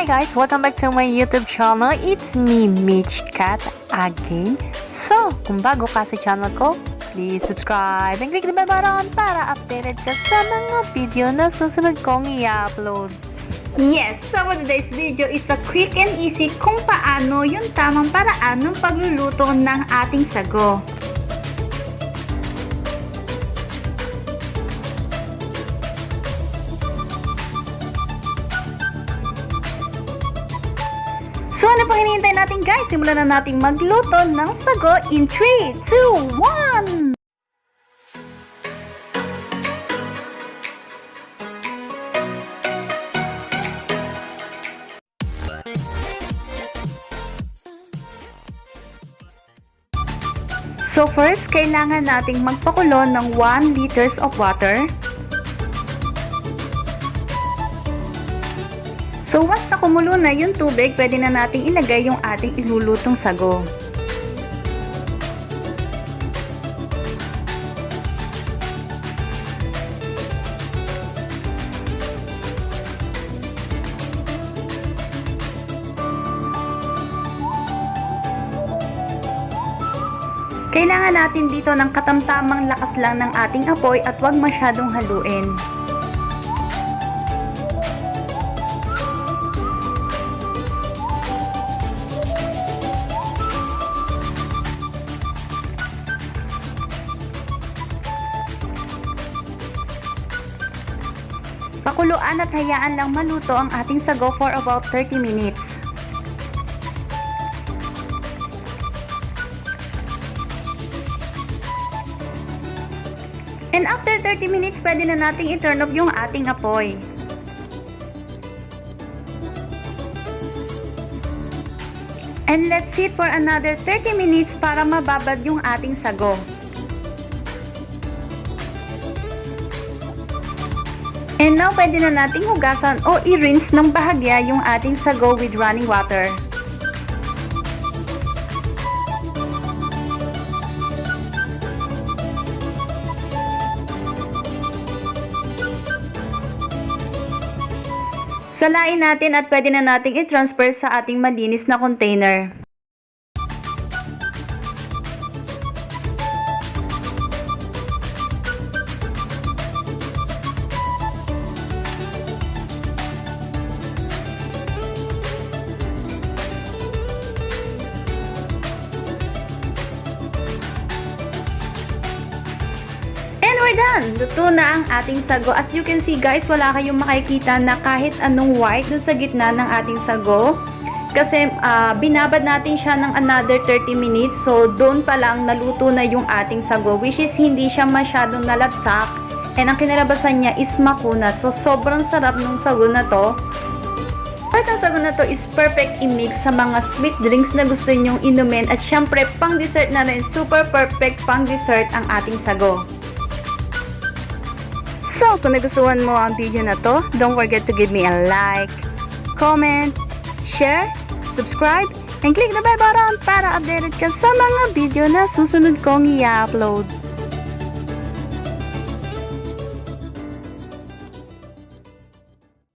guys, welcome back to my YouTube channel. It's me, Mitch Cat, again. So, kung bago ka sa channel ko, please subscribe and click the bell button para updated ka sa mga video na susunod kong i-upload. Yes, so today's video is a quick and easy kung paano yung tamang paraan ng pagluluto ng ating sago. So ano pang hinihintay natin guys? Simulan na nating magluto ng sago in 3, 2, 1! So first, kailangan nating magpakulo ng 1 liters of water. So once na kumulo na yung tubig, pwede na nating ilagay yung ating ilulutong sago. Kailangan natin dito ng katamtamang lakas lang ng ating apoy at huwag masyadong haluin. Pakuluan at hayaan lang maluto ang ating sago for about 30 minutes. And after 30 minutes, pwede na nating i-turn off yung ating apoy. And let's sit for another 30 minutes para mababad yung ating sago. And now, pwede na nating hugasan o i-rinse ng bahagya yung ating sago with running water. Salain natin at pwede na nating i-transfer sa ating malinis na container. We're done! Luto na ang ating sago. As you can see guys, wala kayong makikita na kahit anong white dun sa gitna ng ating sago. Kasi binabad natin siya ng another 30 minutes. So doon pa lang naluto na yung ating sago. Which is hindi siya masyadong nalabsak. And ang kinalabasan niya is makunat. So sobrang sarap ng sago na to. At ang sago na to is perfect i-mix sa mga sweet drinks na gusto nyong inumin. At syempre pang dessert na rin. Super perfect pang dessert ang ating sago. So, kung nagustuhan mo ang video na to, don't forget to give me a like, comment, share, subscribe, and click the bell button para updated ka sa mga video na susunod kong i-upload.